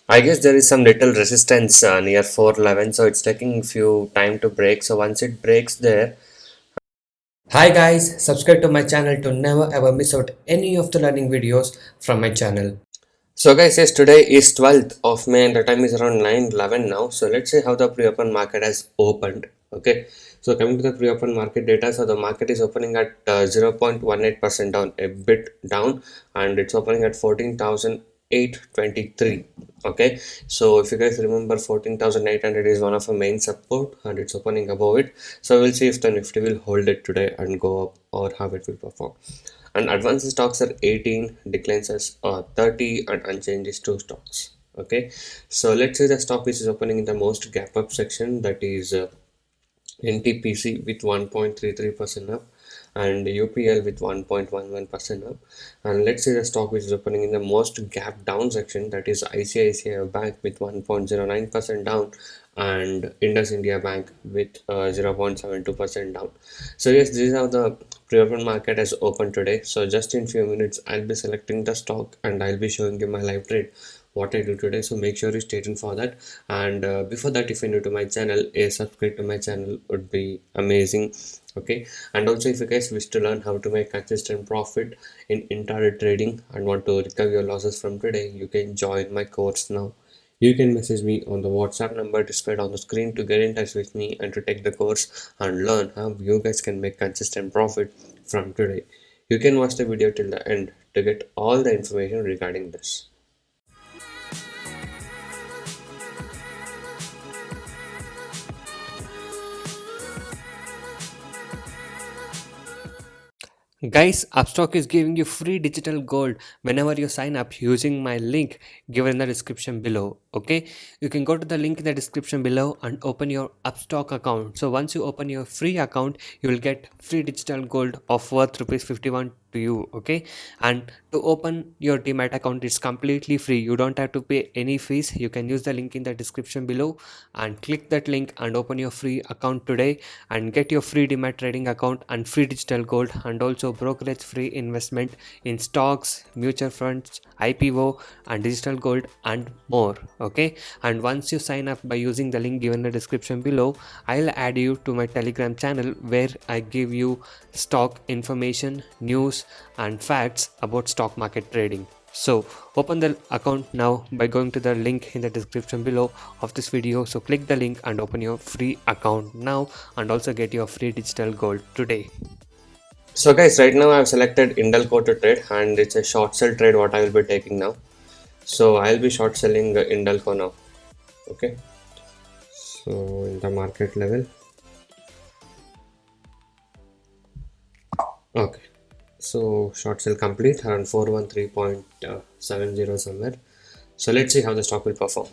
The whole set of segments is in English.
I guess there is some little resistance near 411, so it's taking few time to break. So once it breaks there. Hi guys, subscribe to my channel to never ever miss out any of the learning videos from my channel. So guys, yes, today is 12th of May and the time is around 9:11 now. So let's see how the pre-open market has opened. Okay, so coming to the pre-open market data, so the market is opening at 0.18% down, a bit down, and it's opening at 14,823. Okay, so if you guys remember, 14,800 is one of the main support and it's opening above it. So we'll see if the Nifty will hold it today and go up or how it will perform. And advanced stocks are 18, declines as 30, and unchanged is 2 stocks. Okay, so let's say the stock which is opening in the most gap up section, that is NTPC with 1.33% up and UPL with 1.11% up. And let's say the stock which is opening in the most gap down section, that is ICICI Bank with 1.09% down and Indus India Bank with 0.72% down. So yes, this is how the pre-open market has opened today. So just in few minutes I'll be selecting the stock and I'll be showing you my live trade what I do today, so make sure you stay tuned for that. And before that, if you're new to my channel, a subscribe to my channel would be amazing. Okay, and also if you guys wish to learn how to make consistent profit in intraday trading and want to recover your losses from today, you can join my course now. You can message me on the WhatsApp number displayed on the screen to get in touch with me and to take the course and learn how you guys can make consistent profit from today. You can watch the video till the end to get all the information regarding this. Guys, Upstock is giving you free digital gold whenever you sign up using my link given in the description below. Okay, you can go to the link in the description below and open your Upstock account. So once you open your free account, you will get free digital gold of worth rupees 51 to you. Okay, and to open your Demat account, it's completely free. You don't have to pay any fees. You can use the link in the description below and click that link and open your free account today and get your free Demat trading account and free digital gold and also brokerage free investment in stocks, mutual funds, IPO and digital gold and more. Okay, and once you sign up by using the link given in the description below, I'll add you to my Telegram channel where I give you stock information, news and facts about stock market trading. So open the account now by going to the link in the description below of this video. So click the link and open your free account now and also get your free digital gold today. So guys, right now I've selected Indalco to trade and it's a short sell trade what I will be taking now. So I'll be short selling Indalco now. Okay. So in the market level. Okay. So short sell complete around 413.70 somewhere. So let's see how the stock will perform.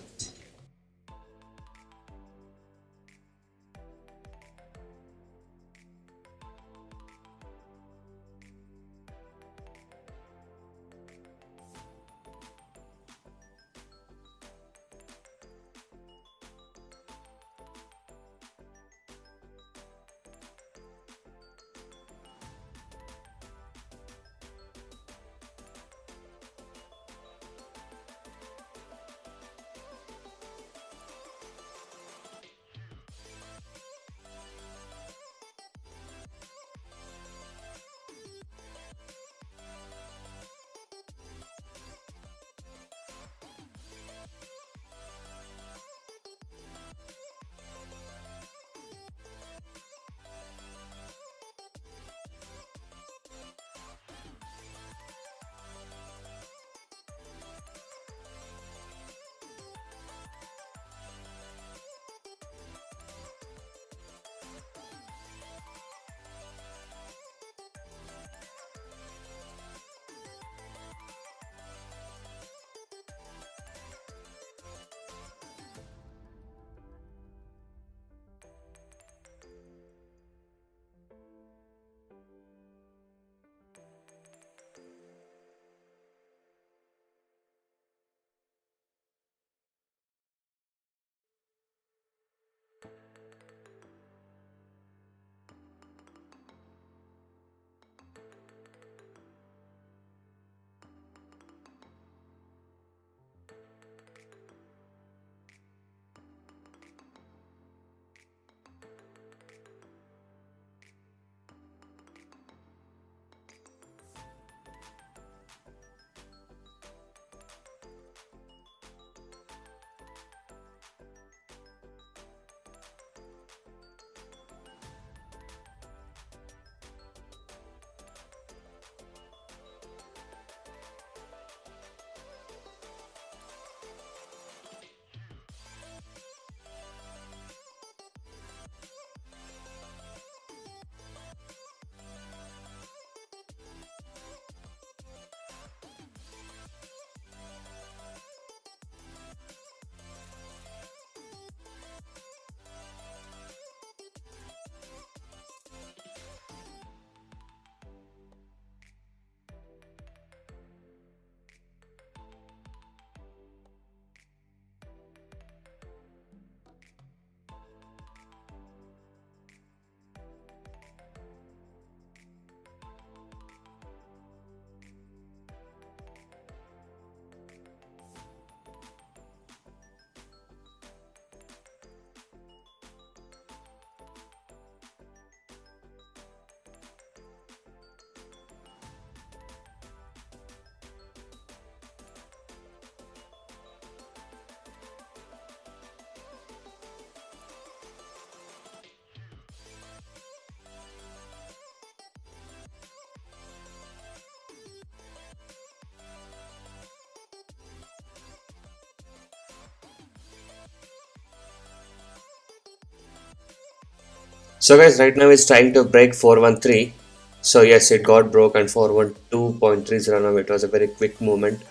So guys, right now it's trying to break 413. So yes, it got broke and 412.30 now. It was a very quick movement.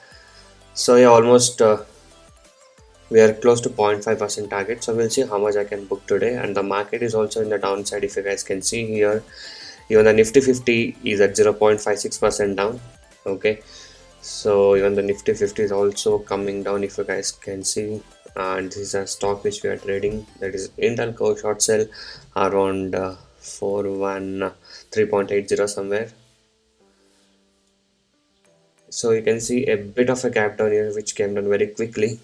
So yeah, almost we are close to 0.5% target. So we'll see how much I can book today. And the market is also in the downside. If you guys can see here, even the Nifty 50 is at 0.56% down. Okay, so even the Nifty 50 is also coming down, if you guys can see. And this is a stock which we are trading, that is Intel Core short sell around 413.80 somewhere. So you can see a bit of a gap down here which came down very quickly.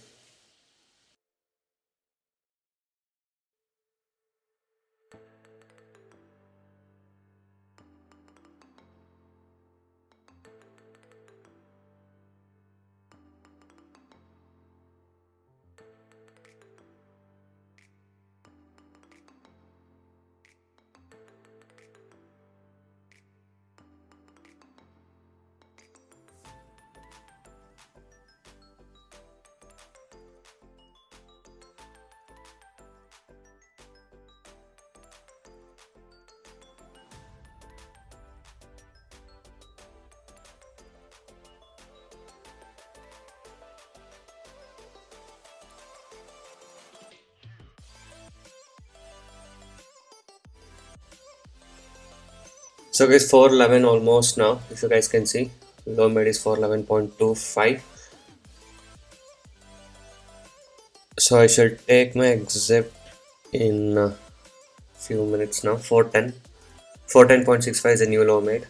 So guys, 411 almost now, if you guys can see. Low mid is 411.25. So I shall take my exit in a few minutes now. 410. 410.65 is a new low made.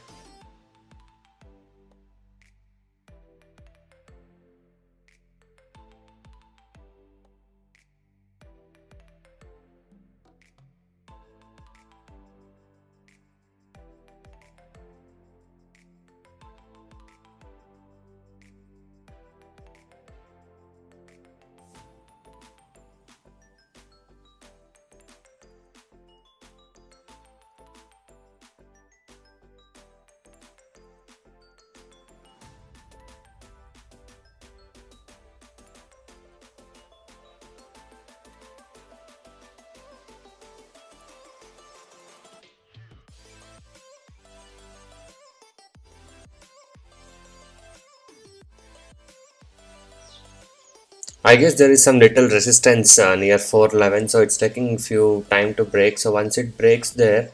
I guess there is some little resistance near 411, so it's taking few time to break. So once it breaks there,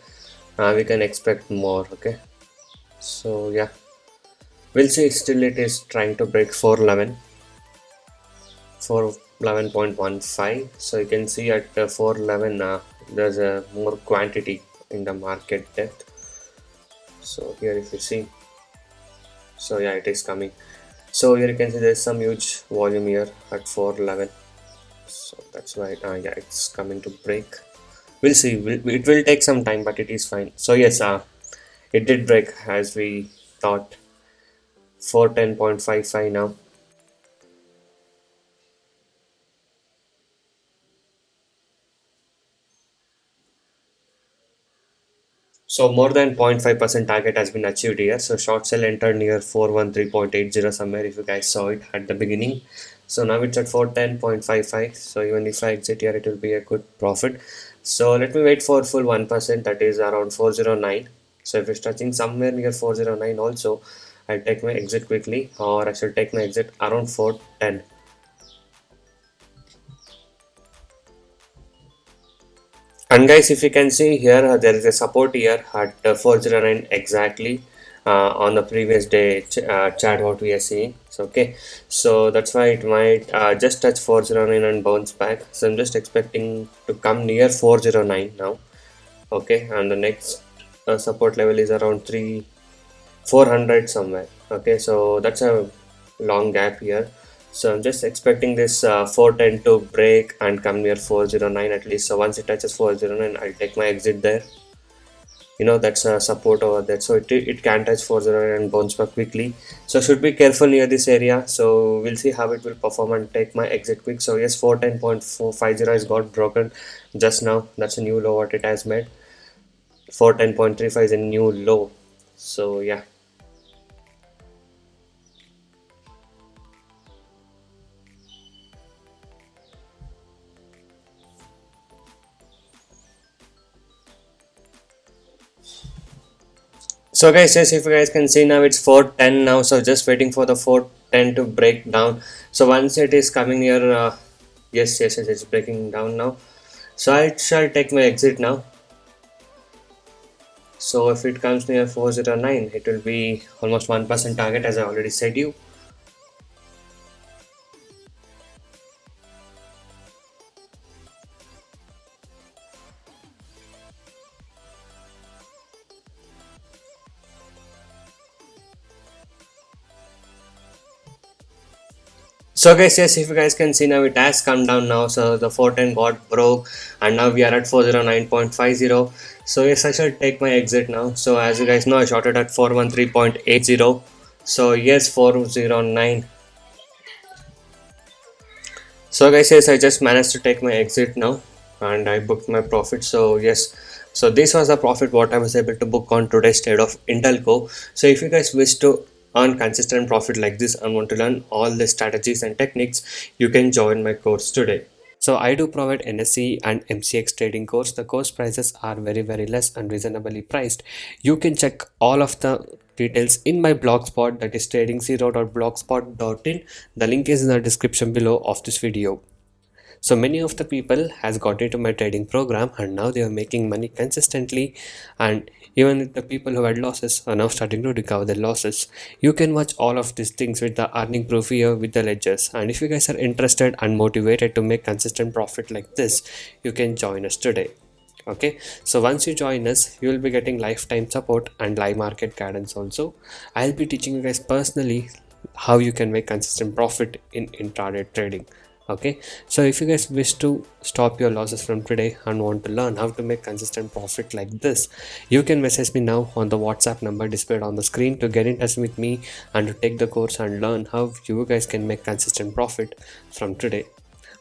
we can expect more. Okay, so yeah, we'll see. Still, it is trying to break 411, 411.15. So you can see at 411, there's a more quantity in the market depth. So here, if you see, so yeah, it is coming. So here you can see there's some huge volume here at 411. So that's why, yeah, it's coming to break. We'll see. It will take some time, but it is fine. So yes, it did break as we thought. 410.55 now. So more than 0.5% target has been achieved here. So short sell entered near 413.80 somewhere, if you guys saw it at the beginning. So now it's at 410.55. So even if I exit here, it will be a good profit. So let me wait for full 1%, that is around 409. So if it's touching somewhere near 409 also, I'll take my exit quickly, or I should take my exit around 410. And guys, if you can see here, there is a support here at 409 exactly, on the previous day chart what we are seeing. So okay, so that's why it might just touch 409 and bounce back. So I'm just expecting to come near 409 now. Okay, and the next support level is around 3 400 somewhere. Okay, so that's a long gap here. So I'm just expecting this 410 to break and come near 409 at least. So once it touches 409, I'll take my exit there. That's a support over there. So it can touch 409 and bounce back quickly. So should be careful near this area. So we'll see how it will perform and take my exit quick. So yes, 410.450 has got broken just now. That's a new low what it has made. 410.35 is a new low. So yeah. So guys, yes, if you guys can see now, it's 4:10 now, so just waiting for the 4:10 to break down. So once it is coming here, yes, it's breaking down now. So I shall take my exit now. So if it comes near 409, it will be almost 1% target, as I already said you. So guys, yes, if you guys can see now, it has come down now. So the 410 got broke, and now we are at 409.50. So yes, I shall take my exit now. So as you guys know, I shorted at 413.80. So yes, 409. So guys, yes, I just managed to take my exit now, and I booked my profit. So yes, so this was the profit what I was able to book on today's trade of Intelco. So if you guys wish to earn consistent profit like this and want to learn all the strategies and techniques, you can join my course today. So I do provide NSE and MCX trading course. The course prices are very less and reasonably priced. You can check all of the details in my blogspot, that is trading0.blogspot.in. The link is in the description below of this video. So many of the people has got into my trading program, and now they are making money consistently, and even the people who had losses are now starting to recover their losses. You can watch all of these things with the earning proof here with the ledgers, and if you guys are interested and motivated to make consistent profit like this, you can join us today. Okay, so once you join us, you will be getting lifetime support and live market guidance also. I'll be teaching you guys personally how you can make consistent profit in intraday trading. Okay, so if you guys wish to stop your losses from today and want to learn how to make consistent profit like this, you can message me now on the WhatsApp number displayed on the screen to get in touch with me and to take the course and learn how you guys can make consistent profit from today.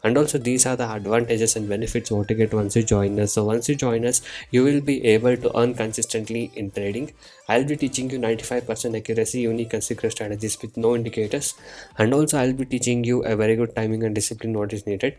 And also, these are the advantages and benefits what you get once you join us. So once you join us, you will be able to earn consistently in trading. I'll be teaching you 95% accuracy, unique and secret strategies with no indicators, and also I'll be teaching you a very good timing and discipline what is needed.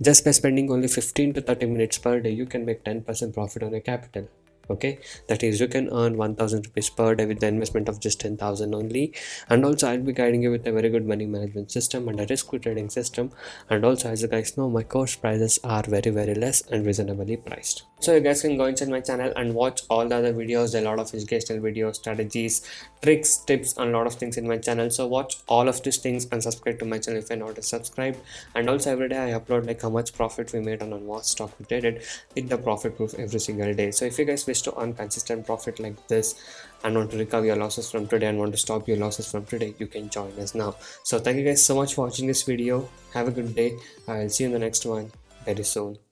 Just by spending only 15 to 30 minutes per day, you can make 10% profit on your capital. Okay, that is, you can earn 1000 rupees per day with the investment of just 10,000 only. And also, I'll be guiding you with a very good money management system and a risk trading system. And also, as you guys know, my course prices are very less and reasonably priced. So you guys can go inside my channel and watch all the other videos, a lot of educational videos, strategies, tricks, tips, and a lot of things in my channel. So watch all of these things and subscribe to my channel if you're not subscribed. And also every day I upload like how much profit we made on what stock we traded with the profit proof every single day. So if you guys wish to earn consistent profit like this and want to recover your losses from today and want to stop your losses from today, you can join us now. So thank you guys so much for watching this video. Have a good day. I will see you in the next one very soon.